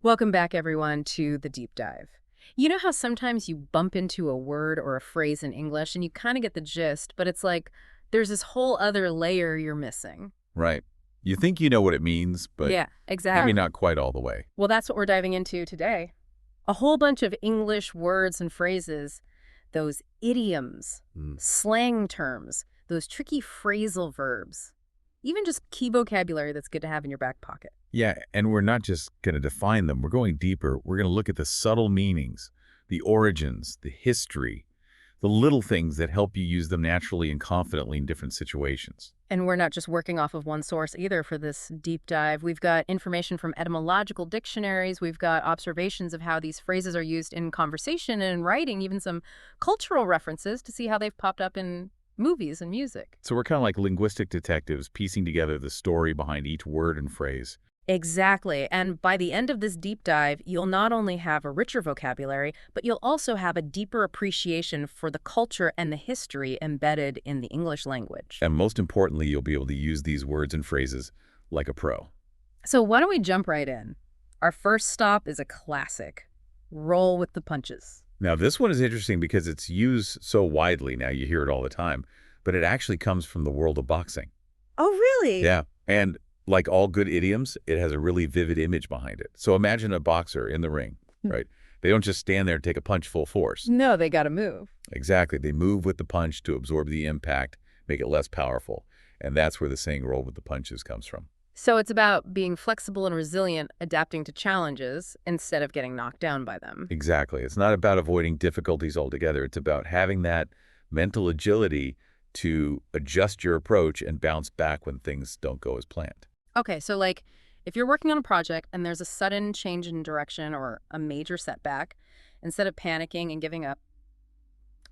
Welcome back, everyone, to the deep dive. You know how sometimes you bump into a word or a phrase in English and you kind of get the gist, but it's like there's this whole other layer you're missing. Right. You think you know what it means, but Yeah, maybe exactly. not quite all the way. Well, that's what we're diving into today. A whole bunch of English words and phrases, those idioms, Mm. slang terms, those tricky phrasal verbs, even just key vocabulary that's good to have in your back pocket. Yeah, and we're not just going to define them. We're going deeper. We're going to look at the subtle meanings, the origins, the history, the little things that help you use them naturally and confidently in different situations. And we're not just working off of one source either for this deep dive. We've got information from etymological dictionaries. We've got observations of how these phrases are used in conversation and in writing, even some cultural references to see how they've popped up in movies and music. So we're kind of like linguistic detectives piecing together the story behind each word and phrase. Exactly. And by the end of this deep dive, you'll not only have a richer vocabulary, but you'll also have a deeper appreciation for the culture and the history embedded in the English language. And most importantly, you'll be able to use these words and phrases like a pro. So why don't we jump right in? Our first stop is a classic. Roll with the punches. Now, this one is interesting because it's used so widely now, you hear it all the time, but it actually comes from the world of boxing. Oh, really? Yeah, and like all good idioms, it has a really vivid image behind it. So imagine a boxer in the ring, right? They don't just stand there and take a punch full force. No, they got to move. Exactly. They move with the punch to absorb the impact, make it less powerful. And that's where the saying roll with the punches comes from. So it's about being flexible and resilient, adapting to challenges instead of getting knocked down by them. Exactly. It's not about avoiding difficulties altogether. It's about having that mental agility to adjust your approach and bounce back when things don't go as planned. Okay, so like if you're working on a project and there's a sudden change in direction or a major setback, instead of panicking and giving up,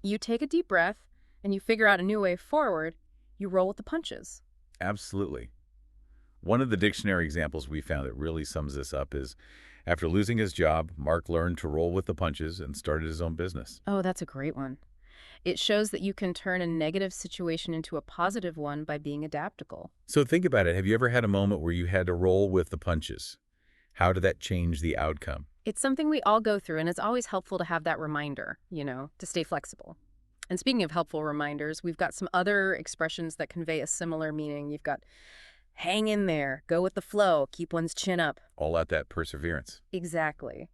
you take a deep breath and you figure out a new way forward. You roll with the punches. Absolutely. One of the dictionary examples we found that really sums this up is after losing his job, Mark learned to roll with the punches and started his own business. Oh, that's a great one. It shows that you can turn a negative situation into a positive one by being adaptable. So think about it. Have you ever had a moment where you had to roll with the punches? How did that change the outcome? It's something we all go through, and it's always helpful to have that reminder, to stay flexible. And speaking of helpful reminders, we've got some other expressions that convey a similar meaning. You've got hang in there, go with the flow, keep one's chin up. All out that perseverance. Exactly.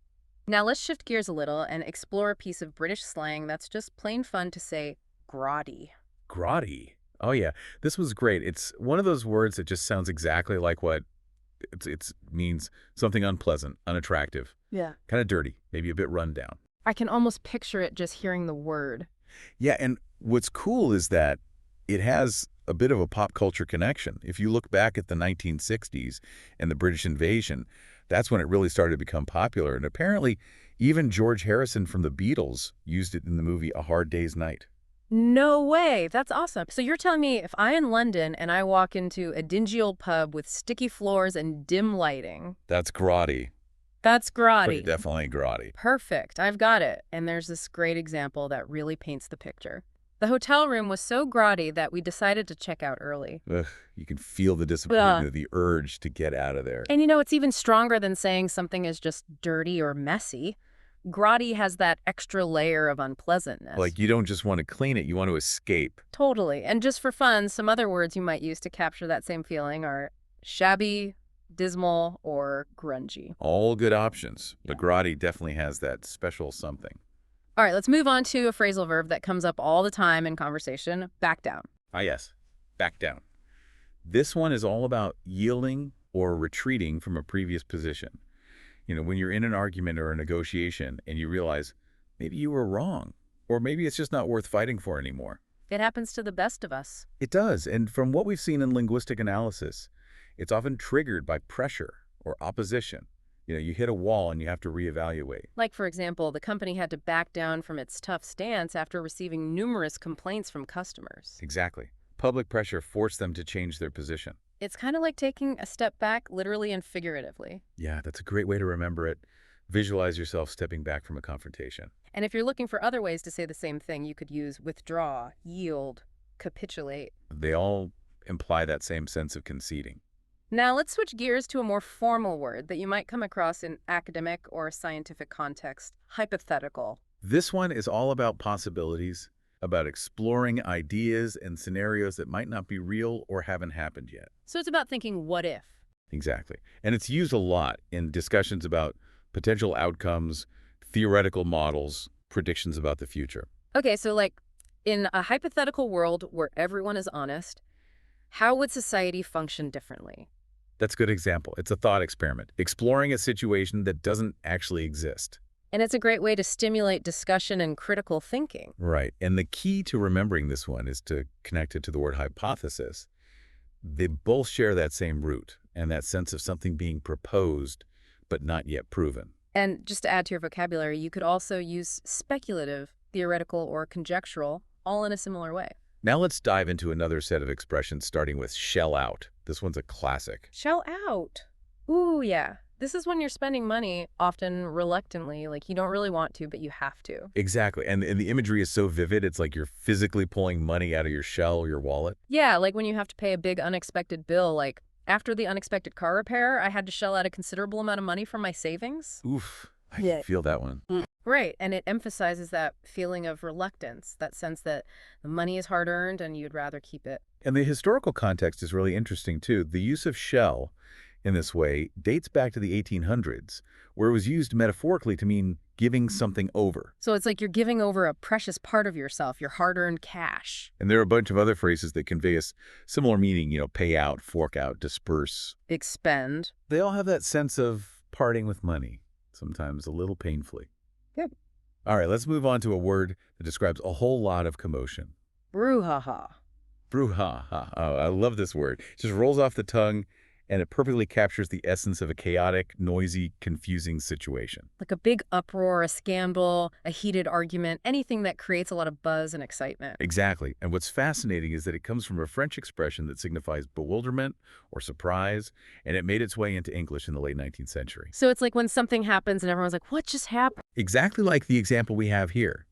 Now let's shift gears a little and explore a piece of British slang that's just plain fun to say grotty. Grotty. Oh, yeah. This was great. It's one of those words that just sounds exactly like what it means something unpleasant, unattractive, Yeah. kind of dirty, maybe a bit run down. I can almost picture it just hearing the word. Yeah, and what's cool is that it has a bit of a pop culture connection. If you look back at the 1960s and the British invasion, that's when it really started to become popular. And apparently, even George Harrison from the Beatles used it in the movie A Hard Day's Night. No way. That's awesome. So you're telling me if I'm in London and I walk into a dingy old pub with sticky floors and dim lighting, That's grotty. that's Pretty grotty. definitely grotty. Perfect. I've got it. And there's this great example that really paints the picture. The hotel room was so grotty that we decided to check out early. Ugh, you can feel the disappointment, the urge to get out of there. And it's even stronger than saying something is just dirty or messy. Grotty has that extra layer of unpleasantness. Like you don't just want to clean it, you want to escape. Totally. And just for fun, some other words you might use to capture that same feeling are shabby, dismal, or grungy. All good options, but Yeah. grotty definitely has that special something. All right, let's move on to a phrasal verb that comes up all the time in conversation, back down. Ah, yes. Back down. This one is all about yielding or retreating from a previous position. When you're in an argument or a negotiation and you realize maybe you were wrong, or maybe it's just not worth fighting for anymore. It happens to the best of us. It does. And from what we've seen in linguistic analysis, it's often triggered by pressure or opposition. You hit a wall and you have to reevaluate. Like, for example, the company had to back down from its tough stance after receiving numerous complaints from customers. Exactly. Public pressure forced them to change their position. It's kind of like taking a step back, literally and figuratively. Yeah, that's a great way to remember it. Visualize yourself stepping back from a confrontation. And if you're looking for other ways to say the same thing, you could use withdraw, yield, capitulate. They all imply that same sense of conceding. Now let's switch gears to a more formal word that you might come across in academic or scientific context, hypothetical. This one is all about possibilities, about exploring ideas and scenarios that might not be real or haven't happened yet. So it's about thinking what if. Exactly. And it's used a lot in discussions about potential outcomes, theoretical models, predictions about the future. Okay, so like in a hypothetical world where everyone is honest, how would society function differently? That's a good example. It's a thought experiment, exploring a situation that doesn't actually exist. And it's a great way to stimulate discussion and critical thinking. Right. And the key to remembering this one is to connect it to the word hypothesis. They both share that same root and that sense of something being proposed but not yet proven. And just to add to your vocabulary, you could also use speculative, theoretical, or conjectural, all in a similar way. Now let's dive into another set of expressions starting with shell out. This one's a classic. Shell out. Ooh, yeah. This is when you're spending money, often reluctantly, like you don't really want to, but you have to. Exactly. And the imagery is so vivid, it's like you're physically pulling money out of your shell or your wallet. Yeah, like when you have to pay a big unexpected bill, like after the unexpected car repair, I had to shell out a considerable amount of money from my savings. Oof, I Yeah. feel that one. Right, and it emphasizes that feeling of reluctance, that sense that the money is hard-earned and you'd rather keep it. And the historical context is really interesting, too. The use of shell in this way dates back to the 1800s, where it was used metaphorically to mean giving something over. So it's like you're giving over a precious part of yourself, your hard-earned cash. And there are a bunch of other phrases that convey a similar meaning, pay out, fork out, disperse. Expend. They all have that sense of parting with money, sometimes a little painfully. Yeah. All right, let's move on to a word that describes a whole lot of commotion. Brouhaha. Brouhaha. Oh, I love this word. It just rolls off the tongue, and it perfectly captures the essence of a chaotic, noisy, confusing situation. Like a big uproar, a scandal, a heated argument, anything that creates a lot of buzz and excitement. Exactly. And what's fascinating is that it comes from a French expression that signifies bewilderment or surprise, and it made its way into English in the late 19th century. So it's like when something happens and everyone's like, what just happened? Exactly like the example we have here.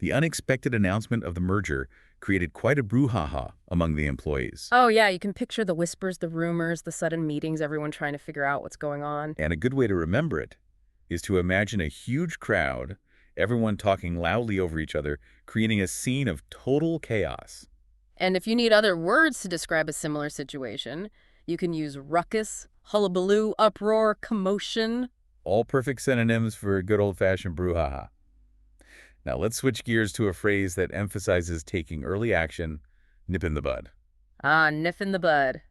The unexpected announcement of the merger created quite a brouhaha among the employees. Oh, yeah, you can picture the whispers, the rumors, the sudden meetings, everyone trying to figure out what's going on. And a good way to remember it is to imagine a huge crowd, everyone talking loudly over each other, creating a scene of total chaos. And if you need other words to describe a similar situation, you can use ruckus, hullabaloo, uproar, commotion. All perfect synonyms for a good old-fashioned brouhaha. Now let's switch gears to a phrase that emphasizes taking early action, nip in the bud. Ah, nip in the bud.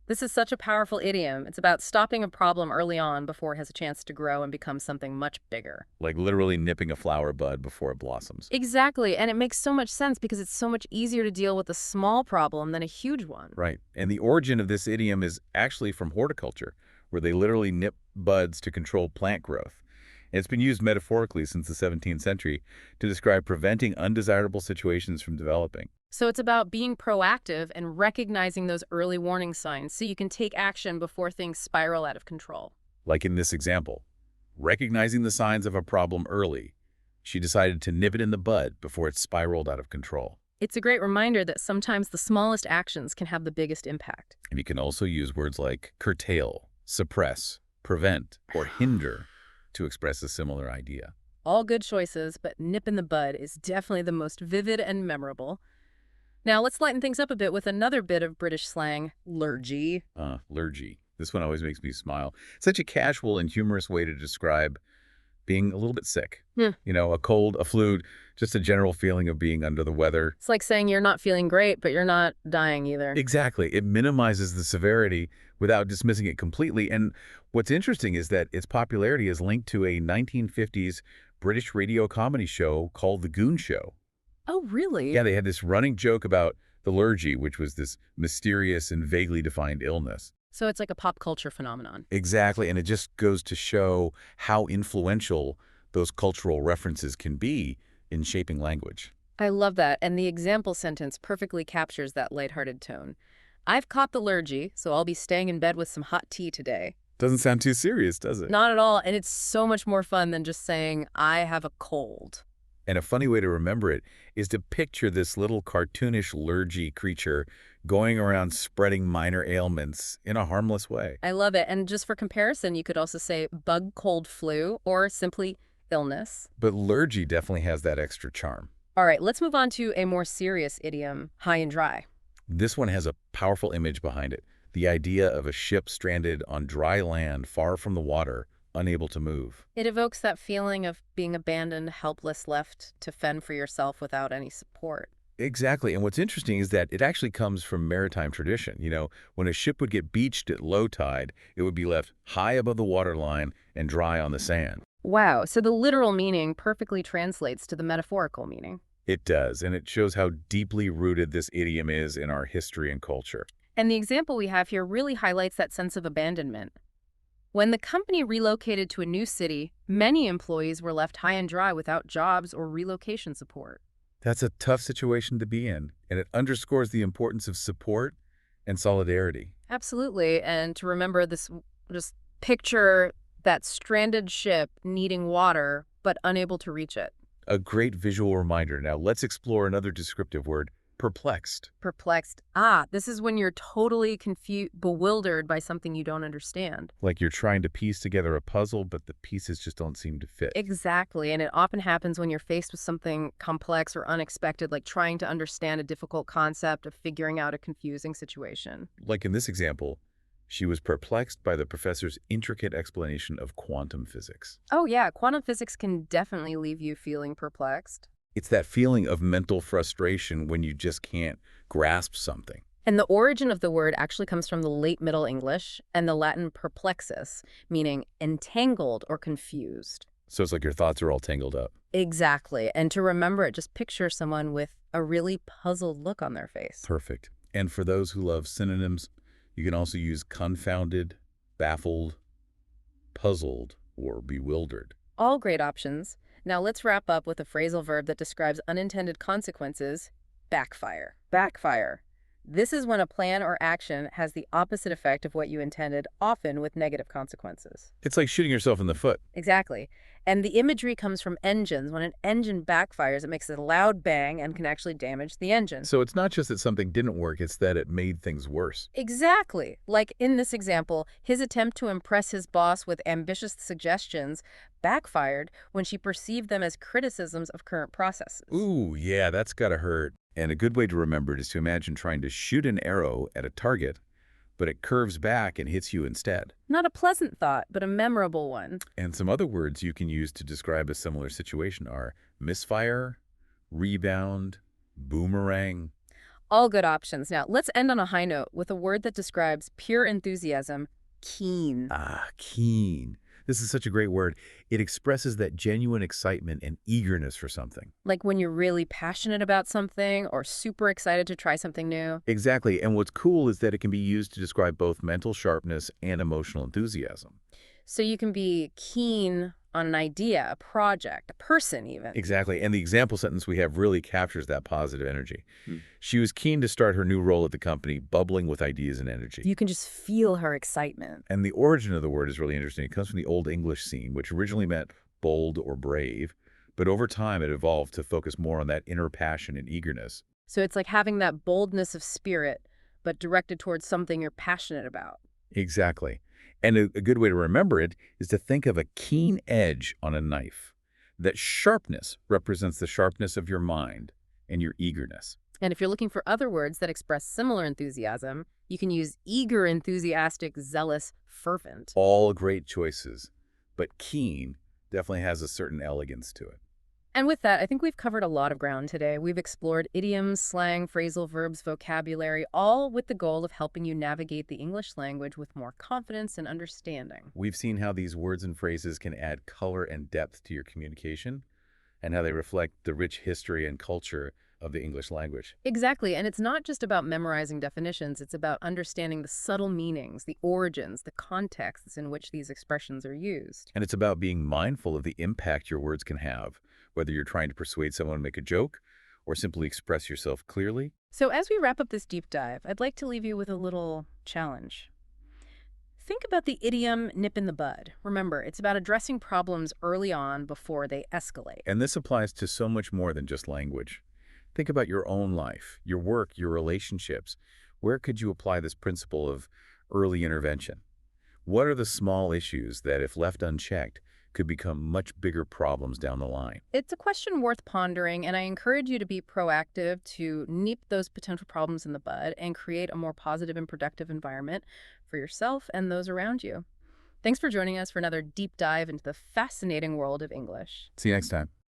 This is such a powerful idiom. It's about stopping a problem early on before it has a chance to grow and become something much bigger. Like literally nipping a flower bud before it blossoms. Exactly, and it makes so much sense because it's so much easier to deal with a small problem than a huge one. Right. And the origin of this idiom is actually from horticulture, where they literally nip buds to control plant growth. And it's been used metaphorically since the 17th century to describe preventing undesirable situations from developing. So it's about being proactive and recognizing those early warning signs so you can take action before things spiral out of control. Like in this example, recognizing the signs of a problem early, she decided to nip it in the bud before it spiraled out of control. It's a great reminder that sometimes the smallest actions can have the biggest impact. And you can also use words like curtail, suppress, prevent, or hinder to express a similar idea. All good choices, but nip in the bud is definitely the most vivid and memorable. Now let's lighten things up a bit with another bit of British slang, lurgy. Lurgy. This one always makes me smile. Such a casual and humorous way to describe being a little bit sick. A cold, a flu, just a general feeling of being under the weather. It's like saying you're not feeling great, but you're not dying either. Exactly. It minimizes the severity without dismissing it completely. And what's interesting is that its popularity is linked to a 1950s British radio comedy show called The Goon Show. Oh, really? Yeah, they had this running joke about the lurgy, which was this mysterious and vaguely defined illness. So it's like a pop culture phenomenon. Exactly, and it just goes to show how influential those cultural references can be in shaping language. I love that, and the example sentence perfectly captures that lighthearted tone. I've caught the lurgy, so I'll be staying in bed with some hot tea today. Doesn't sound too serious, does it? Not at all, and it's so much more fun than just saying, I have a cold. And a funny way to remember it is to picture this little cartoonish lurgy creature going around spreading minor ailments in a harmless way. I love it. And just for comparison, you could also say bug, cold, flu, or simply illness. But liturgy definitely has that extra charm. All right, let's move on to a more serious idiom, high and dry. This one has a powerful image behind it. The idea of a ship stranded on dry land far from the water, unable to move. It evokes that feeling of being abandoned, helpless, left to fend for yourself without any support. Exactly. And what's interesting is that it actually comes from maritime tradition. When a ship would get beached at low tide, it would be left high above the waterline and dry on the sand. Wow, so the literal meaning perfectly translates to the metaphorical meaning. It does, and it shows how deeply rooted this idiom is in our history and culture. And the example we have here really highlights that sense of abandonment. When the company relocated to a new city, many employees were left high and dry without jobs or relocation support. That's a tough situation to be in, and it underscores the importance of support and solidarity. Absolutely, and to remember this, just picture that stranded ship needing water but unable to reach it. A great visual reminder. Now let's explore another descriptive word, perplexed. Perplexed. This is when you're totally bewildered by something you don't understand. Like you're trying to piece together a puzzle, but the pieces just don't seem to fit. Exactly, and it often happens when you're faced with something complex or unexpected, like trying to understand a difficult concept or figuring out a confusing situation. Like in this example, she was perplexed by the professor's intricate explanation of quantum physics. Oh yeah, quantum physics can definitely leave you feeling perplexed. It's that feeling of mental frustration when you just can't grasp something. And the origin of the word actually comes from the late Middle English and the Latin perplexus, meaning entangled or confused. So it's like your thoughts are all tangled up. Exactly. And to remember it, just picture someone with a really puzzled look on their face. Perfect. And for those who love synonyms, you can also use confounded, baffled, puzzled, or bewildered. All great options. Now let's wrap up with a phrasal verb that describes unintended consequences, backfire. Backfire. This is when a plan or action has the opposite effect of what you intended, often with negative consequences. It's like shooting yourself in the foot. Exactly. And the imagery comes from engines. When an engine backfires, it makes a loud bang and can actually damage the engine. So it's not just that something didn't work, it's that it made things worse. Exactly. Like in this example, his attempt to impress his boss with ambitious suggestions backfired when she perceived them as criticisms of current processes. Ooh, yeah, that's gotta hurt. And a good way to remember it is to imagine trying to shoot an arrow at a target, but it curves back and hits you instead. Not a pleasant thought, but a memorable one. And some other words you can use to describe a similar situation are misfire, rebound, boomerang. All good options. Now, let's end on a high note with a word that describes pure enthusiasm, keen. Keen. This is such a great word. It expresses that genuine excitement and eagerness for something. Like when you're really passionate about something or super excited to try something new. Exactly. And what's cool is that it can be used to describe both mental sharpness and emotional enthusiasm. So you can be keen on an idea, a project, a person even. Exactly. And the example sentence we have really captures that positive energy. Hmm. She was keen to start her new role at the company, bubbling with ideas and energy. You can just feel her excitement. And the origin of the word is really interesting. It comes from the Old English scene, which originally meant bold or brave, but over time it evolved to focus more on that inner passion and eagerness. So it's like having that boldness of spirit, but directed towards something you're passionate about. Exactly. And a good way to remember it is to think of a keen edge on a knife. That sharpness represents the sharpness of your mind and your eagerness. And if you're looking for other words that express similar enthusiasm, you can use eager, enthusiastic, zealous, fervent. All great choices, but keen definitely has a certain elegance to it. And with that, I think we've covered a lot of ground today. We've explored idioms, slang, phrasal verbs, vocabulary, all with the goal of helping you navigate the English language with more confidence and understanding. We've seen how these words and phrases can add color and depth to your communication and how they reflect the rich history and culture of the English language. Exactly, and it's not just about memorizing definitions, it's about understanding the subtle meanings, the origins, the contexts in which these expressions are used. And it's about being mindful of the impact your words can have, whether you're trying to persuade someone to make a joke or simply express yourself clearly. So as we wrap up this deep dive, I'd like to leave you with a little challenge. Think about the idiom nip in the bud. Remember, it's about addressing problems early on before they escalate. And this applies to so much more than just language. Think about your own life, your work, your relationships. Where could you apply this principle of early intervention? What are the small issues that, if left unchecked, could become much bigger problems down the line? It's a question worth pondering, and I encourage you to be proactive to nip those potential problems in the bud and create a more positive and productive environment for yourself and those around you. Thanks for joining us for another deep dive into the fascinating world of English. See you next time.